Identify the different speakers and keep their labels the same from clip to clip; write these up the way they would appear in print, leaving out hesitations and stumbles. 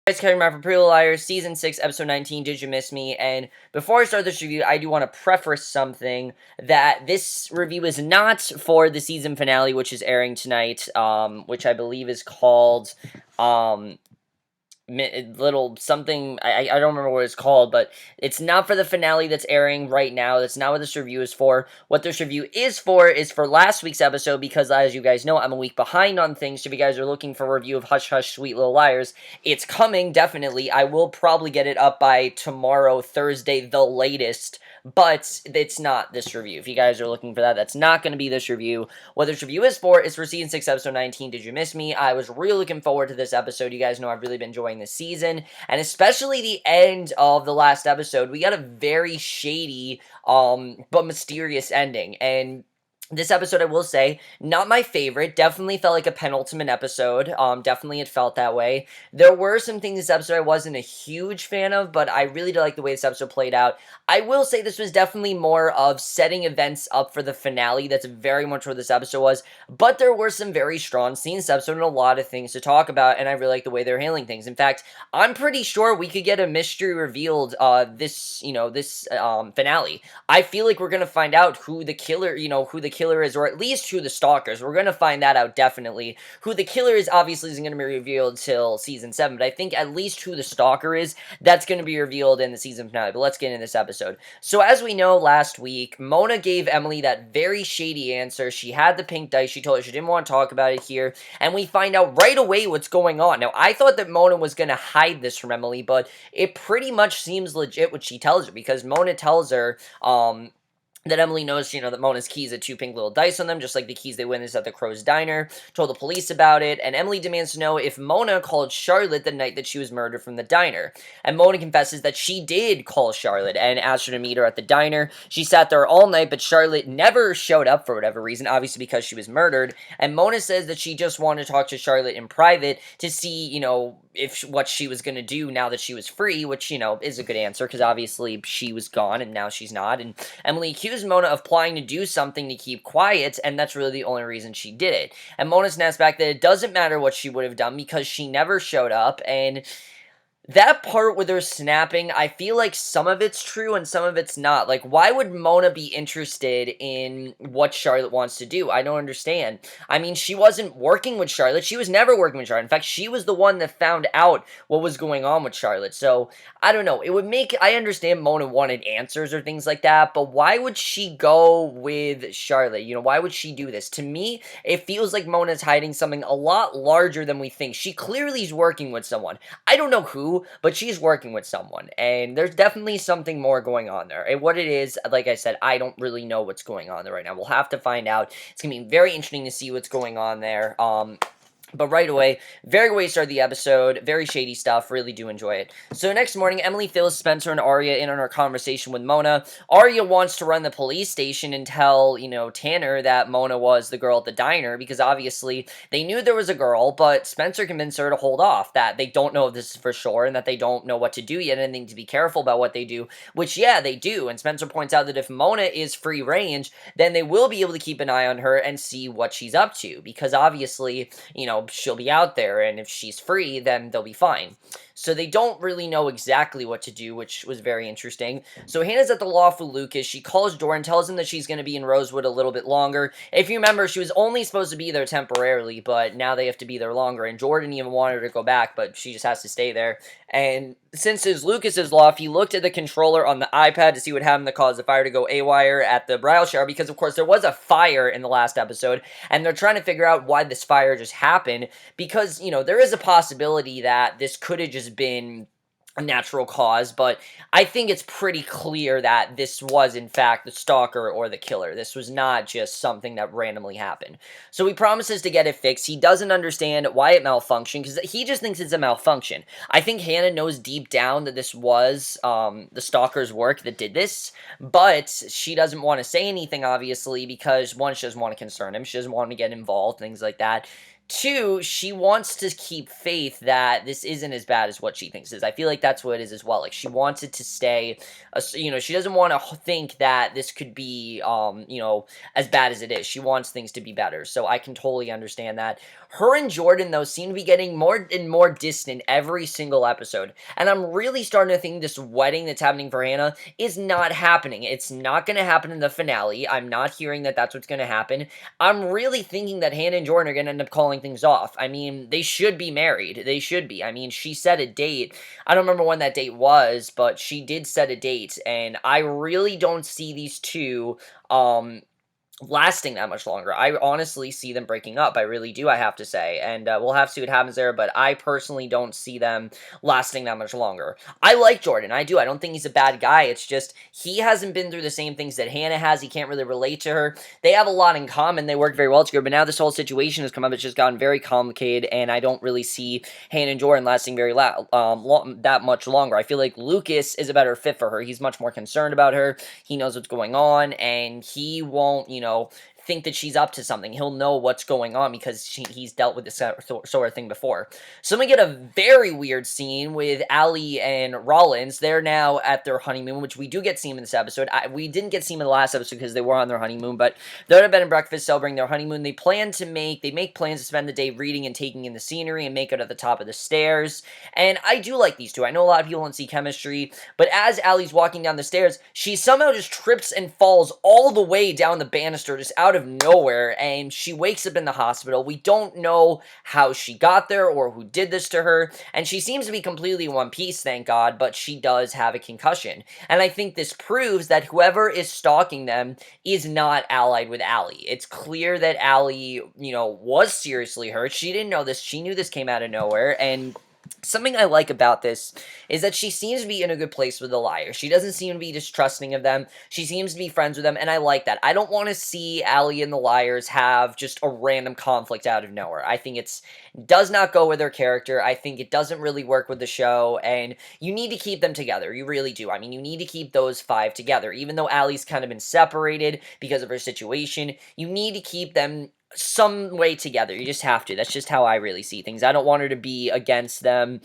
Speaker 1: Guys, Kevin Matt from Pretty Little Liars, Season 6, Episode 19, Did You Miss Me? And before I start this review, I do want to preface something, that this review is not for the season finale, which is airing tonight, which I believe is called, little something, I don't remember what it's called, but it's not for the finale that's airing right now. That's not what this review is for. What this review is for last week's episode, because as you guys know, I'm a week behind on things. So if you guys are looking for a review of Hush Hush Sweet Little Liars, it's coming, definitely. I will probably get it up by tomorrow, Thursday, the latest, but it's not this review. If you guys are looking for that, that's not going to be this review. What this review is for Season 6, Episode 19, Did You Miss Me? I was really looking forward to this episode. You guys know I've really been enjoying this season, and especially the end of the last episode. We got a very shady, but mysterious ending, and this episode, I will say, not my favorite. Definitely felt like a penultimate episode. Definitely it felt that way. There were some things this episode I wasn't a huge fan of, but I really did like the way this episode played out. I will say this was definitely more of setting events up for the finale. That's very much what this episode was. But there were some very strong scenes in this episode and a lot of things to talk about, and I really like the way they're handling things. In fact, I'm pretty sure we could get a mystery revealed this finale. I feel like we're going to find out who the killer is, or at least who the stalkers. We're going to find that out definitely. Who the killer is obviously isn't going to be revealed till season 7, but I think at least who the stalker is, that's going to be revealed in the season finale. But let's get into this episode. So as we know, last week, Mona gave Emily that very shady answer. She had the pink dice. She told her she didn't want to talk about it here, and we find out right away what's going on. Now, I thought that Mona was going to hide this from Emily, but it pretty much seems legit what she tells her, because Mona tells her, that Emily knows, that Mona's keys had 2 pink little dice on them, just like the keys they witnessed at the Crow's Diner, told the police about it, and Emily demands to know if Mona called Charlotte the night that she was murdered from the diner. And Mona confesses that she did call Charlotte and asked her to meet her at the diner. She sat there all night, but Charlotte never showed up for whatever reason, obviously because she was murdered, and Mona says that she just wanted to talk to Charlotte in private to see, if what she was going to do now that she was free, which, is a good answer, because obviously she was gone and now she's not, and Emily accused Mona of plotting to do something to keep quiet, and that's really the only reason she did it. And Mona snaps back that it doesn't matter what she would have done because she never showed up, and that part with her snapping, I feel like some of it's true and some of it's not. Like, why would Mona be interested in what Charlotte wants to do? I don't understand. I mean, she wasn't working with Charlotte. She was never working with Charlotte. In fact, she was the one that found out what was going on with Charlotte. So, I don't know. I understand Mona wanted answers or things like that, but why would she go with Charlotte? Why would she do this? To me, it feels like Mona's hiding something a lot larger than we think. She clearly is working with someone. I don't know who, but she's working with someone, and there's definitely something more going on there. And what it is, like I said, I don't really know what's going on there right now. We'll have to find out. It's going to be very interesting to see what's going on there. But right away, very way to start the episode, very shady stuff, really do enjoy it. So next morning, Emily fills Spencer and Arya in on her conversation with Mona. Arya wants to run the police station and tell, Tanner that Mona was the girl at the diner, because obviously they knew there was a girl, but Spencer convinced her to hold off, that they don't know if this is for sure, and that they don't know what to do yet, and they need to be careful about what they do, which, yeah, they do, and Spencer points out that if Mona is free range, then they will be able to keep an eye on her and see what she's up to, because obviously, she'll be out there, and if she's free, then they'll be fine. So they don't really know exactly what to do, which was very interesting. So Hannah's at the loft with Lucas. She calls Jordan, tells him that she's going to be in Rosewood a little bit longer. If you remember, she was only supposed to be there temporarily, but now they have to be there longer, and Jordan even wanted her to go back, but she just has to stay there. And since it's Lucas's loft, he looked at the controller on the iPad to see what happened to cause the fire to go AWire at the bridal shower, because of course there was a fire in the last episode, and they're trying to figure out why this fire just happened, because, there is a possibility that this could have just been a natural cause, but I think it's pretty clear that this was in fact the stalker or the killer. This was not just something that randomly happened. So he promises to get it fixed. He doesn't understand why it malfunctioned, because he just thinks it's a malfunction. I think Hannah knows deep down that this was the stalker's work that did this, but she doesn't want to say anything, obviously, because one, she doesn't want to concern him. She doesn't want him to get involved, things like that. Two, she wants to keep faith that this isn't as bad as what she thinks it is. I feel like that's what it is as well. Like, she wants it to stay, she doesn't want to think that this could be, as bad as it is. She wants things to be better. So I can totally understand that. Her and Jordan, though, seem to be getting more and more distant every single episode. And I'm really starting to think this wedding that's happening for Hannah is not happening. It's not going to happen in the finale. I'm not hearing that that's what's going to happen. I'm really thinking that Hanna and Jordan are going to end up calling things off. I mean, they should be married. They should be. I mean, she set a date. I don't remember when that date was, but she did set a date. And I really don't see these two, lasting that much longer. I honestly see them breaking up. I really do, I have to say. And we'll have to see what happens there, but I personally don't see them lasting that much longer. I like Jordan. I do. I don't think he's a bad guy. It's just he hasn't been through the same things that Hannah has. He can't really relate to her. They have a lot in common. They work very well together, but now this whole situation has come up. It's just gotten very complicated, and I don't really see Hannah and Jordan lasting that much longer. I feel like Lucas is a better fit for her. He's much more concerned about her. He knows what's going on, and he won't, think that she's up to something. He'll know what's going on because he's dealt with this sort of thing before. So we get a very weird scene with Allie and Rollins. They're now at their honeymoon, which we do get seen in this episode. We didn't get seen in the last episode because they were on their honeymoon, but they're at a bed and breakfast celebrating their honeymoon. They make plans to spend the day reading and taking in the scenery and make it at the top of the stairs. And I do like these two. I know a lot of people don't see chemistry, but as Allie's walking down the stairs, she somehow just trips and falls all the way down the banister, just out of nowhere, and she wakes up in the hospital. We don't know how she got there or who did this to her, and she seems to be completely in one piece, thank God, but she does have a concussion. And I think this proves that whoever is stalking them is not allied with Allie. It's clear that Allie, was seriously hurt. She didn't know this. She knew this came out of nowhere, and something I like about this is that she seems to be in a good place with the liar. She doesn't seem to be distrusting of them. She seems to be friends with them, and I like that. I don't want to see Allie and the liars have just a random conflict out of nowhere. I think does not go with their character. I think it doesn't really work with the show, and you need to keep them together. You really do. I mean, you need to keep those five together. Even though Allie's kind of been separated because of her situation, you need to keep them some way together. You just have to. That's just how I really see things. I don't want her to be against them.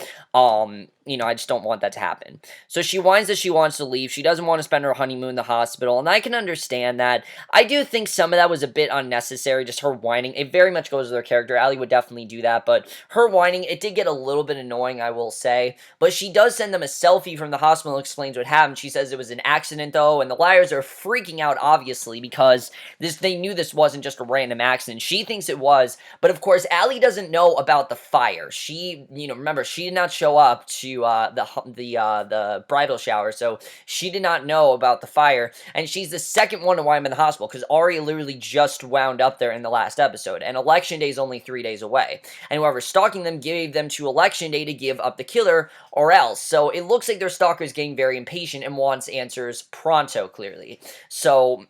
Speaker 1: I just don't want that to happen. So she whines that she wants to leave. She doesn't want to spend her honeymoon in the hospital, and I can understand that. I do think some of that was a bit unnecessary, just her whining. It very much goes with her character. Allie would definitely do that, but her whining, it did get a little bit annoying, I will say. But she does send them a selfie from the hospital and explains what happened. She says it was an accident, though, and the liars are freaking out, obviously, because they knew this wasn't just a random accident. She thinks it was, but of course, Allie doesn't know about the fire. She, remember, she did not show up to the bridal shower, so she did not know about the fire, and she's the second one to wind up in the hospital, because Arya literally just wound up there in the last episode, and Election Day is only 3 days away, and whoever's stalking them gave them to Election Day to give up the killer, or else. So it looks like their stalker is getting very impatient and wants answers pronto, clearly. So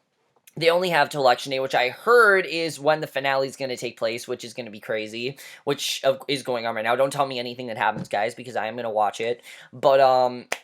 Speaker 1: they only have to Election Day, which I heard is when the finale is going to take place, which is going to be crazy, which is going on right now. Don't tell me anything that happens, guys, because I am going to watch it. But,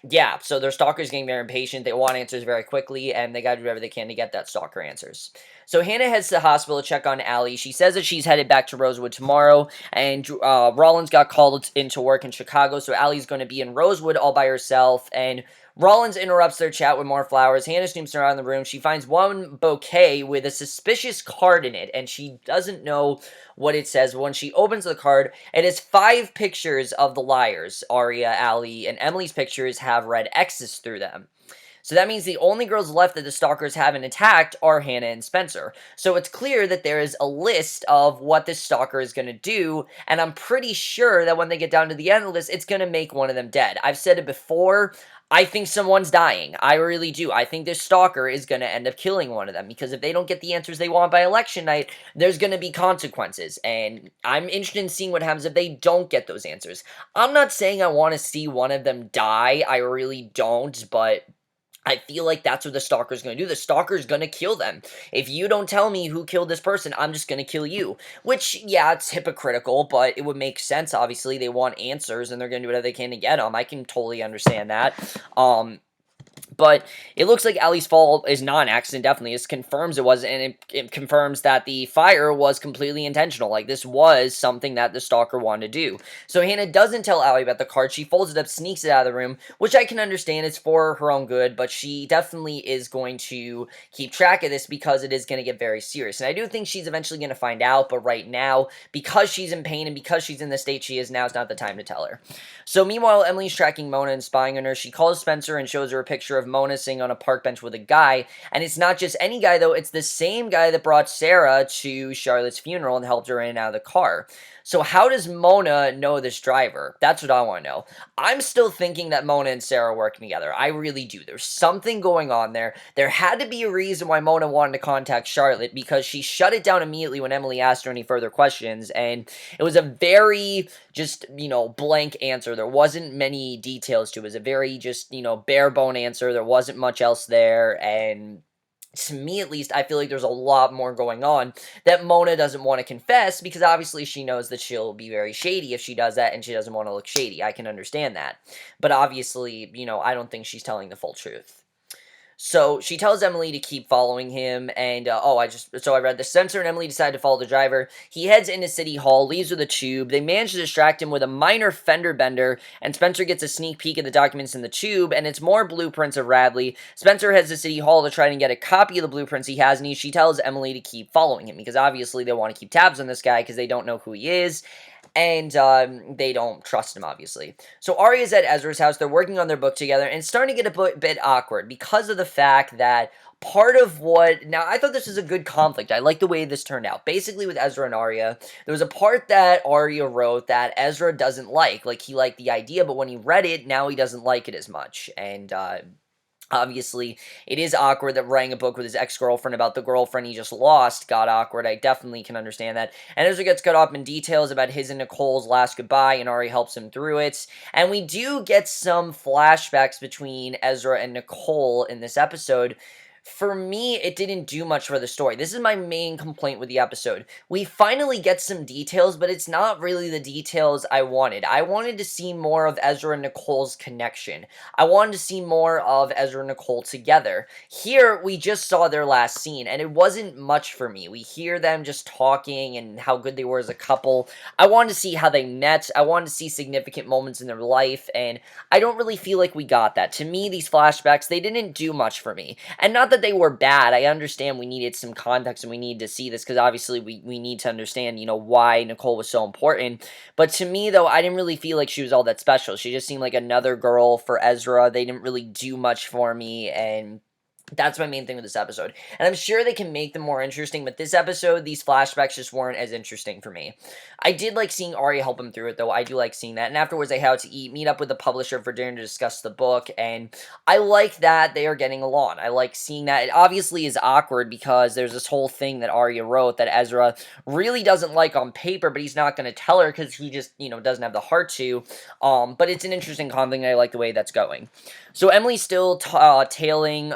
Speaker 1: yeah, so their stalker's getting very impatient. They want answers very quickly, and they got to do whatever they can to get that stalker answers. So Hannah heads to the hospital to check on Allie. She says that she's headed back to Rosewood tomorrow, and Rollins got called into work in Chicago, so Allie's going to be in Rosewood all by herself, and Rollins interrupts their chat with more flowers. Hannah snoops around the room. She finds one bouquet with a suspicious card in it, and she doesn't know what it says. When she opens the card, it has 5 pictures of the liars. Arya, Allie, and Emily's pictures have red X's through them. So that means the only girls left that the stalkers haven't attacked are Hannah and Spencer. So it's clear that there is a list of what this stalker is going to do, and I'm pretty sure that when they get down to the end of the list, it's going to make one of them dead. I've said it before. I think someone's dying. I really do. I think this stalker is going to end up killing one of them, because if they don't get the answers they want by election night, there's going to be consequences, and I'm interested in seeing what happens if they don't get those answers. I'm not saying I want to see one of them die. I really don't, but I feel like that's what the stalker's going to do. The stalker's going to kill them. If you don't tell me who killed this person, I'm just going to kill you. Which, yeah, it's hypocritical, but it would make sense, obviously. They want answers, and they're going to do whatever they can to get them. I can totally understand that. But it looks like Ellie's fall is not an accident, definitely. This confirms it was, and it confirms that the fire was completely intentional. Like, this was something that the Stalker wanted to do. So Hanna doesn't tell Ellie about the card. She folds it up, sneaks it out of the room, which I can understand. It's for her own good, but she definitely is going to keep track of this because it is going to get very serious. And I do think she's eventually going to find out, but right now, because she's in pain and because she's in the state she is now, is not the time to tell her. So meanwhile, Emily's tracking Mona and spying on her. She calls Spencer and shows her a picture of Mona sitting on a park bench with a guy. And it's not just any guy, though. It's the same guy that brought Sara to Charlotte's funeral and helped her in and out of the car. So how does Mona know this driver? That's what I want to know. I'm still thinking that Mona and Sara are working together. I really do. There's something going on there. There had to be a reason why Mona wanted to contact Charlotte, because she shut it down immediately when Emily asked her any further questions, and it was a very just, blank answer. There wasn't many details to it. It was a very just, bare bone answer. There wasn't much else there, and to me at least, I feel like there's a lot more going on that Mona doesn't want to confess, because obviously she knows that she'll be very shady if she does that, and she doesn't want to look shady. I can understand that. But obviously, I don't think she's telling the full truth. So she tells Emily to keep following him, and I read this. Spencer and Emily decide to follow the driver. He heads into City Hall, leaves with a tube. They manage to distract him with a minor fender bender, and Spencer gets a sneak peek at the documents in the tube, and it's more blueprints of Radley. Spencer heads to City Hall to try and get a copy of the blueprints he has, and she tells Emily to keep following him, because obviously they want to keep tabs on this guy, because they don't know who he is, and they don't trust him, obviously. So Arya's at Ezra's house. They're working on their book together, and it's starting to get a bit awkward because of the fact that now, I thought this was a good conflict. I like the way this turned out. Basically, with Ezra and Arya, there was a part that Arya wrote that Ezra doesn't like. Like, he liked the idea, but when he read it, now he doesn't like it as much. And, obviously, it is awkward that writing a book with his ex-girlfriend about the girlfriend he just lost got awkward. I definitely can understand that. And Ezra gets cut off in details about his and Nicole's last goodbye, and Ari helps him through it. And we do get some flashbacks between Ezra and Nicole in this episode. For me, it didn't do much for the story. This is my main complaint with the episode. We finally get some details, but it's not really the details I wanted. I wanted to see more of Ezra and Nicole's connection. I wanted to see more of Ezra and Nicole together. Here, we just saw their last scene, and it wasn't much for me. We hear them just talking and how good they were as a couple. I wanted to see how they met. I wanted to see significant moments in their life, and I don't really feel like we got that. To me, these flashbacks, they didn't do much for me. And not that they were bad. I understand we needed some context and we need to see this, because obviously we need to understand, why Nicole was so important. But to me, though, I didn't really feel like she was all that special. She just seemed like another girl for Ezra. They didn't really do much for me, and that's my main thing with this episode. And I'm sure they can make them more interesting, but this episode, these flashbacks just weren't as interesting for me. I did like seeing Arya help him through it, though. I do like seeing that. And afterwards, they had to meet up with the publisher for dinner to discuss the book, and I like that they are getting along. I like seeing that. It obviously is awkward because there's this whole thing that Arya wrote that Ezra really doesn't like on paper, but he's not going to tell her because he just, doesn't have the heart to. But it's an interesting conflict, and I like the way that's going. So Emily's still tailing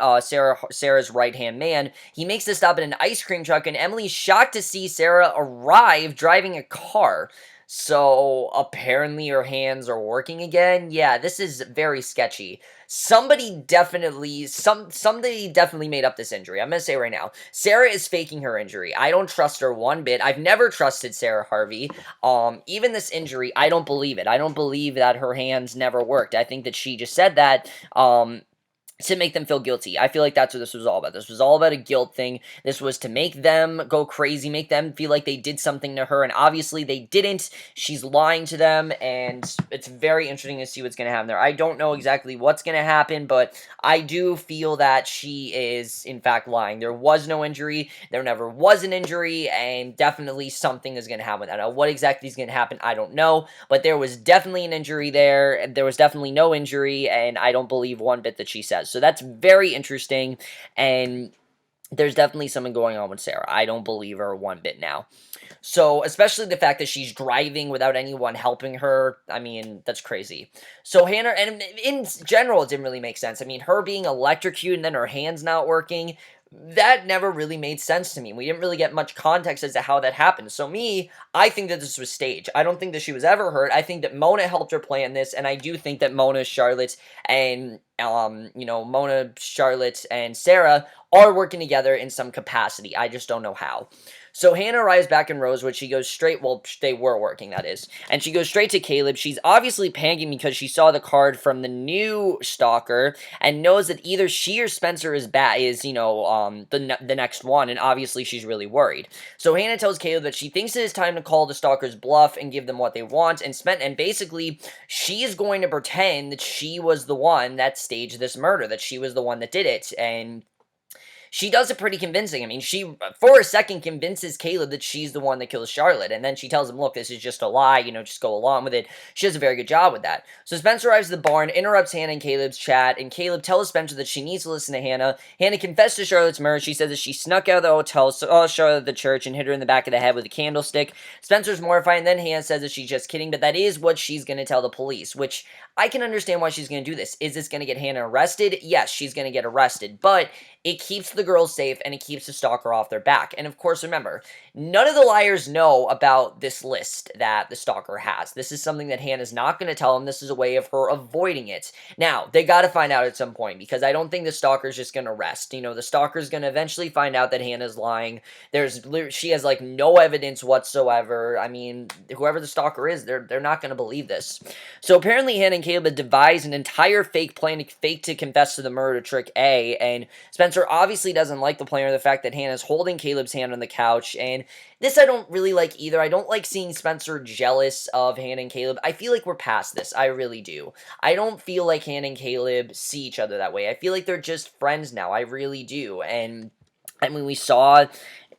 Speaker 1: Sarah's right-hand man. He makes the stop at an ice cream truck, and Emily's shocked to see Sara arrive driving a car. So apparently her hands are working again. Yeah, this is very sketchy. Somebody definitely made up this injury. I'm gonna say right now, Sara is faking her injury. I don't trust her one bit. I've never trusted Sara Harvey. Even this injury, I don't believe it. I don't believe that her hands never worked. I think that she just said that, to make them feel guilty. I feel like that's what this was all about. This was all about a guilt thing. This was to make them go crazy, make them feel like they did something to her, and obviously they didn't. She's lying to them, and it's very interesting to see what's going to happen there. I don't know exactly what's going to happen, but I do feel that she is, in fact, lying. There was no injury. There never was an injury, and definitely something is going to happen with that. Now, what exactly is going to happen, I don't know, but there was definitely an injury there, and there was definitely no injury, and I don't believe one bit that she says. So that's very interesting, and there's definitely something going on with Sara. I don't believe her one bit now. So, especially the fact that she's driving without anyone helping her, I mean, that's crazy. So, Hanna, and in general, it didn't really make sense. I mean, her being electrocuted and then her hands not working, that never really made sense to me. We didn't really get much context as to how that happened. So I think that this was staged. I don't think that she was ever hurt. I think that Mona helped her plan this, and I do think that Mona, Charlotte, and Sara are working together in some capacity. I just don't know how. So Hanna arrives back in Rosewood. She goes straight, well, they were working, that is. And she goes straight to Caleb. She's obviously panicking because she saw the card from the new Stalker and knows that either she or Spencer is the next one, and obviously she's really worried. So Hanna tells Caleb that she thinks it is time to call the Stalker's bluff and give them what they want, and basically she is going to pretend that she was the one that staged this murder, that she was the one that did it, and she does it pretty convincing. I mean, she, for a second, convinces Caleb that she's the one that kills Charlotte, and then she tells him, look, this is just a lie, just go along with it. She does a very good job with that. So Spencer arrives at the barn, interrupts Hanna and Caleb's chat, and Caleb tells Spencer that she needs to listen to Hanna. Hanna confessed to Charlotte's murder. She says that she snuck out of the hotel, saw Charlotte at the church, and hit her in the back of the head with a candlestick. Spencer's mortified, and then Hanna says that she's just kidding, but that is what she's going to tell the police, which I can understand why she's going to do this. Is this going to get Hanna arrested? Yes, she's going to get arrested, but it keeps the girls safe, and it keeps the Stalker off their back. And of course, remember, none of the liars know about this list that the Stalker has. This is something that Hanna's not going to tell them. This is a way of her avoiding it. Now, they got to find out at some point, because I don't think the Stalker's just going to rest. The Stalker's going to eventually find out that Hanna's lying. She has, no evidence whatsoever. I mean, whoever the Stalker is, they're not going to believe this. So apparently, Hanna and Caleb had devised an entire fake plan to confess to the murder trick A, and Spencer obviously doesn't like the plan or the fact that Hanna's holding Caleb's hand on the couch, and this I don't really like either. I don't like seeing Spencer jealous of Hanna and Caleb. I feel like we're past this. I really do. I don't feel like Hanna and Caleb see each other that way. I feel like they're just friends now. I really do. And I mean, we saw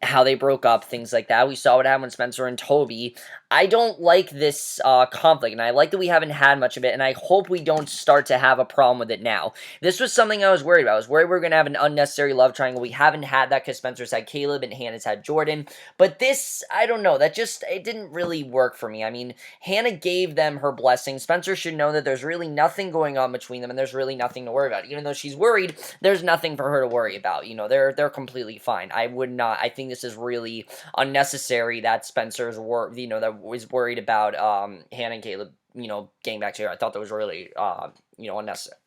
Speaker 1: how they broke up, things like that. We saw what happened with Spencer and Toby. I don't like this conflict, and I like that we haven't had much of it, and I hope we don't start to have a problem with it now. This was something I was worried about. I was worried we were going to have an unnecessary love triangle. We haven't had that because Spencer's had Caleb and Hannah's had Jordan, but this, I don't know, it didn't really work for me. I mean, Hanna gave them her blessing. Spencer should know that there's really nothing going on between them, and there's really nothing to worry about. Even though she's worried, there's nothing for her to worry about. They're completely fine. I think this is really unnecessary that Spencer's that was worried about Hanna and Caleb, getting back together. I thought that was really unnecessary.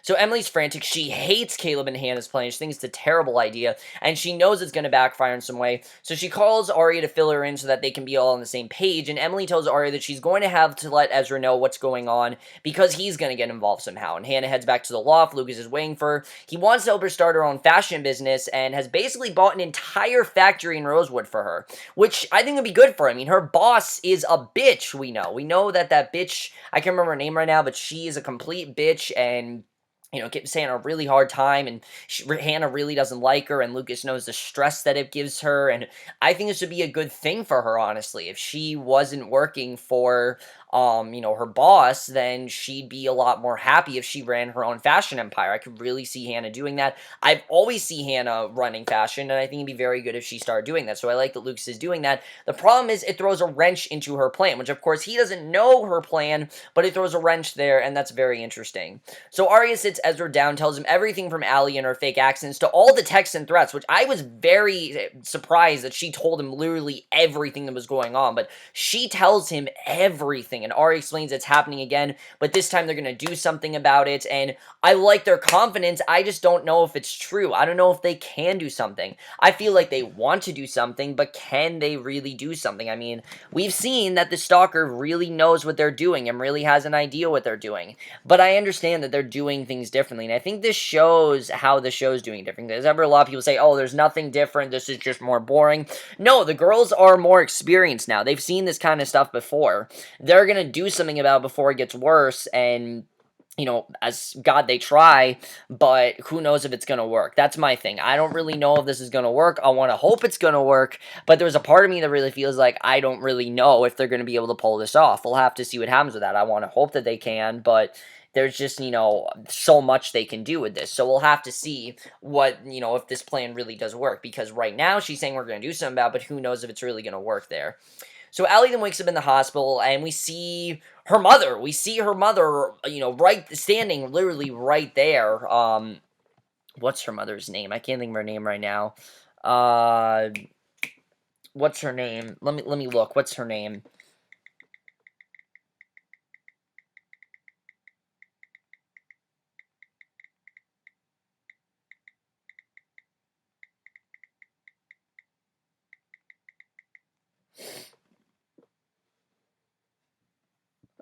Speaker 1: So Emily's frantic. She hates Caleb and Hannah's plan. She thinks it's a terrible idea, and she knows it's going to backfire in some way. So she calls Arya to fill her in so that they can be all on the same page, and Emily tells Arya that she's going to have to let Ezra know what's going on because he's going to get involved somehow. And Hanna heads back to the loft. Lucas is waiting for her. He wants to help her start her own fashion business and has basically bought an entire factory in Rosewood for her, which I think would be good for her. I mean, her boss is a bitch, we know. We know that bitch, I can't remember her name right now, but she is a complete bitch, and gives Hannah a really hard time, and Hanna really doesn't like her, and Lucas knows the stress that it gives her, and I think this would be a good thing for her, honestly. If she wasn't working for, her boss, then she'd be a lot more happy if she ran her own fashion empire. I could really see Hanna doing that. I've always seen Hanna running fashion, and I think it'd be very good if she started doing that, so I like that Lucas is doing that. The problem is it throws a wrench into her plan, which, of course, he doesn't know her plan, but it throws a wrench there, and that's very interesting. So Arya sits Ezra down, tells him everything from Allie and her fake accents to all the texts and threats, which I was very surprised that she told him literally everything that was going on, but she tells him everything, and Arya explains it's happening again, but this time they're going to do something about it, and I like their confidence. I just don't know if it's true. I don't know if they can do something. I feel like they want to do something, but can they really do something? I mean, we've seen that the Stalker really knows what they're doing and really has an idea what they're doing, but I understand that they're doing things differently, and I think this shows how the show's doing differently. There's ever a lot of people say, oh, there's nothing different, this is just more boring. No, the girls are more experienced now. They've seen this kind of stuff before. They're gonna do something about it before it gets worse, and as God, they try, but who knows if it's going to work. That's my thing. I don't really know if this is going to work. I want to hope it's going to work, but there's a part of me that really feels like I don't really know if they're going to be able to pull this off. We'll have to see what happens with that. I want to hope that they can, but there's just, so much they can do with this. So we'll have to see what, if this plan really does work, because right now she's saying we're going to do something about it, but who knows if it's really going to work there. So Allie then wakes up in the hospital, and we see her mother. We see her mother, standing literally right there. What's her mother's name? I can't think of her name right now. Uh, what's her name? Let me look. What's her name?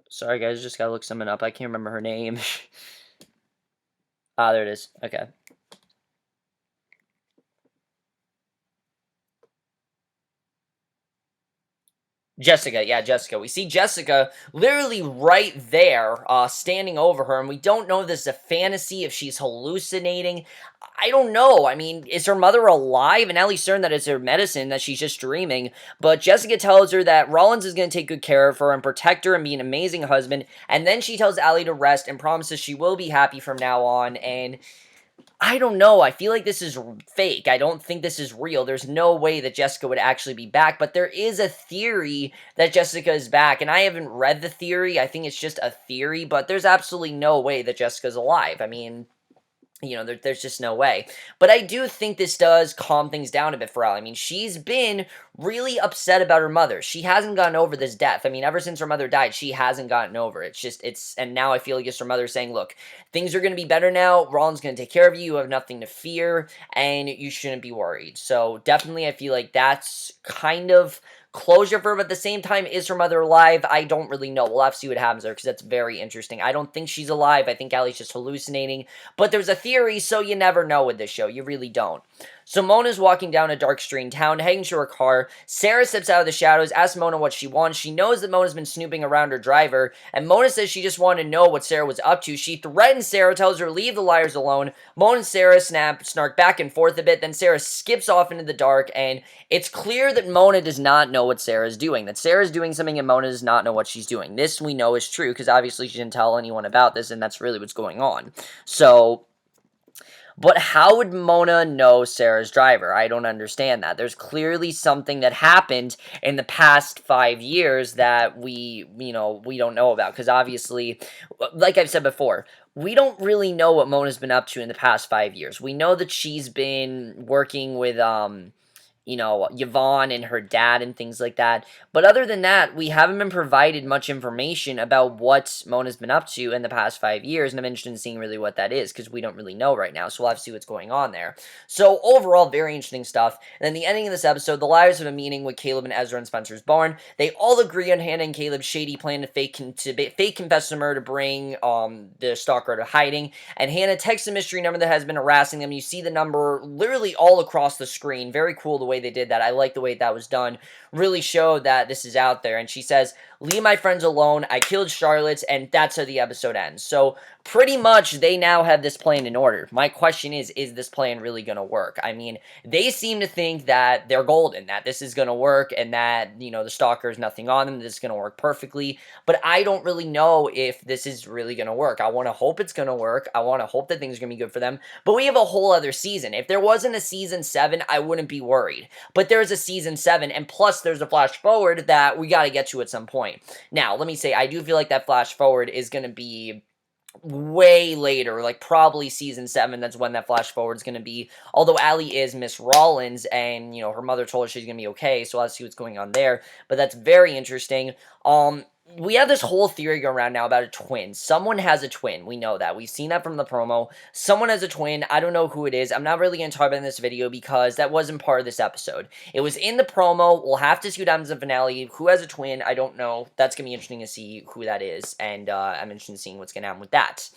Speaker 1: Sorry, guys, just gotta look something up. I can't remember her name. Ah, there it is. Okay. Jessica, yeah, Jessica. We see Jessica literally right there, standing over her, and we don't know if this is a fantasy, if she's hallucinating. I don't know. I mean, is her mother alive? And Ellie's certain that it's her medicine, that she's just dreaming. But Jessica tells her that Rollins is going to take good care of her and protect her and be an amazing husband. And then she tells Allie to rest and promises she will be happy from now on. And I don't know. I feel like this is fake. I don't think this is real. There's no way that Jessica would actually be back, but there is a theory that Jessica is back, and I haven't read the theory. I think it's just a theory, but there's absolutely no way that Jessica's alive. I mean, there's just no way. But I do think this does calm things down a bit for Allie. I mean, she's been really upset about her mother. She hasn't gotten over this death. I mean, ever since her mother died, she hasn't gotten over it. And now I feel like it's her mother saying, look, things are going to be better now. Rollins going to take care of you. You have nothing to fear, and you shouldn't be worried. So definitely, I feel like that's kind of closure for her, but at the same time, is her mother alive? I don't really know. We'll have to see what happens there, because that's very interesting. I don't think she's alive. I think Allie's just hallucinating. But there's a theory, so you never know with this show. You really don't. So Mona's walking down a dark street in town, heading to her car. Sara steps out of the shadows, asks Mona what she wants. She knows that Mona's been snooping around her driver, and Mona says she just wanted to know what Sara was up to. She threatens Sara, tells her to leave the liars alone. Mona and Sara snark back and forth a bit, then Sara skips off into the dark, and it's clear that Mona does not know what Sara is doing, that Sara is doing something and Mona does not know what she's doing. This we know is true, because obviously she didn't tell anyone about this, and that's really what's going on. So, but how would Mona know Sara's driver? I don't understand that. There's clearly something that happened in the past 5 years that we don't know about. Because obviously, like I've said before, we don't really know what Mona's been up to in the past 5 years. We know that she's been working with, Yvonne and her dad and things like that. But other than that, we haven't been provided much information about what Mona's been up to in the past 5 years, and I'm interested in seeing really what that is, because we don't really know right now, so we'll have to see what's going on there. So overall, very interesting stuff. And then the ending of this episode, the liars have a meeting with Caleb and Ezra in Spencer's barn. They all agree on Hanna and Caleb's shady plan to fake confess to murder to bring the stalker to hiding. And Hanna texts a mystery number that has been harassing them. You see the number literally all across the screen. Very cool the way they did that. I like the way that was done. Really showed that this is out there. And she says, leave my friends alone. I killed Charlotte. And that's how the episode ends. So pretty much they now have this plan in order. My question is this plan really going to work? I mean, they seem to think that they're golden, that this is going to work, and that, the stalker is nothing on them, this is going to work perfectly. But I don't really know if this is really going to work. I want to hope it's going to work. I want to hope that things are going to be good for them. But we have a whole other season. If there wasn't a season 7, I wouldn't be worried. But there's a season 7, and plus there's a flash forward that we got to get to at some point. Now, let me say, I do feel like that flash forward is going to be way later, like probably season 7. That's when that flash forward is going to be. Although Allie is Miss Rollins, and her mother told her she's going to be okay, so I'll see what's going on there. But that's very interesting. We have this whole theory going around now about a twin. Someone has a twin. We know that. We've seen that from the promo. Someone has a twin. I don't know who it is. I'm not really going to talk about it in this video because that wasn't part of this episode. It was in the promo. We'll have to see what happens in the finale. Who has a twin? I don't know. That's going to be interesting to see who that is. And I'm interested in seeing what's going to happen with that.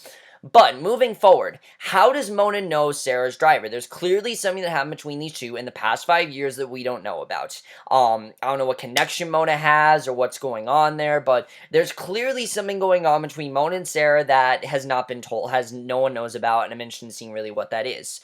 Speaker 1: But moving forward, how does Mona know Sara's driver? There's clearly something that happened between these two in the past 5 years that we don't know about. I don't know what connection Mona has or what's going on there, but there's clearly something going on between Mona and Sara that has not been told, no one knows about, and I'm interested in seeing really what that is.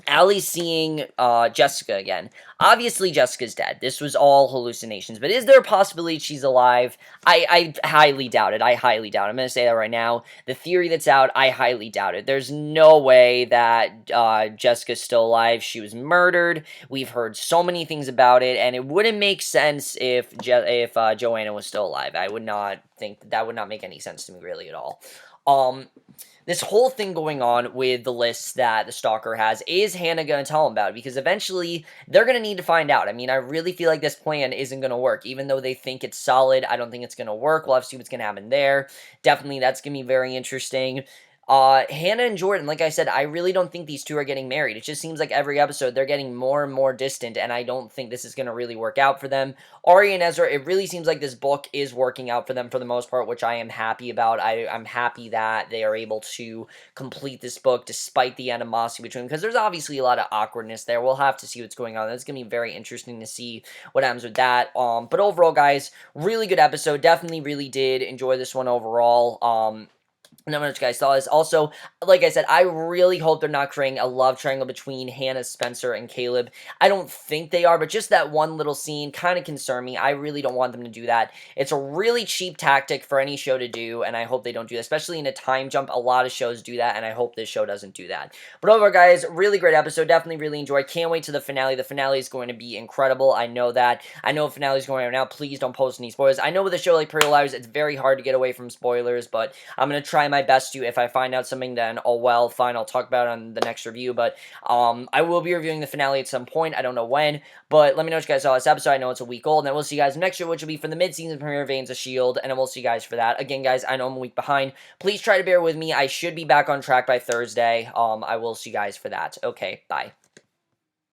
Speaker 1: Allie seeing Jessica again. Obviously, Jessica's dead. This was all hallucinations. But is there a possibility she's alive? I highly doubt it. I highly doubt it. I'm going to say that right now. The theory that's out, I highly doubt it. There's no way that Jessica's still alive. She was murdered. We've heard so many things about it. And it wouldn't make sense if Joanna was still alive. I would not think that would not make any sense to me really at all. Um, this whole thing going on with the lists that the Stalker has, is Hanna going to tell him about it? Because eventually they're going to need to find out. I mean, I really feel like this plan isn't going to work. Even though they think it's solid, I don't think it's going to work. We'll have to see what's going to happen there. Definitely, that's going to be very interesting. Hanna and Jordan, like I said, I really don't think these two are getting married. It just seems like every episode they're getting more and more distant, and I don't think this is going to really work out for them. Ari and Ezra, it really seems like this book is working out for them for the most part, which I am happy about. I'm happy that they are able to complete this book despite the animosity between them, because there's obviously a lot of awkwardness there. We'll have to see what's going on. That's going to be very interesting to see what happens with that. But overall, guys, really good episode. Definitely really did enjoy this one overall. Not much guys saw this. Also, like I said, I really hope they're not creating a love triangle between Hannah, Spencer, and Caleb. I don't think they are, but just that one little scene kind of concerned me. I really don't want them to do that. It's a really cheap tactic for any show to do, and I hope they don't do that, especially in a time jump. A lot of shows do that, and I hope this show doesn't do that. But overall, guys, really great episode. Definitely really enjoyed. Can't wait to the finale. The finale is going to be incredible. I know that. I know finale is going right now. Please don't post any spoilers. I know with a show like Pretty Little Liars, it's very hard to get away from spoilers, but I'm going to try my best to. If I find out something, then oh well, fine, I'll talk about it on the next review, but I will be reviewing the finale at some point. I don't know when, but let me know what you guys saw this episode. I know it's a week old, and then we'll see you guys next year, which will be for the mid-season premiere of Agents of S.H.I.E.L.D., and then we'll see you guys for that. Again, guys, I know I'm a week behind. Please try to bear with me. I should be back on track by Thursday. I will see you guys for that. Okay, bye.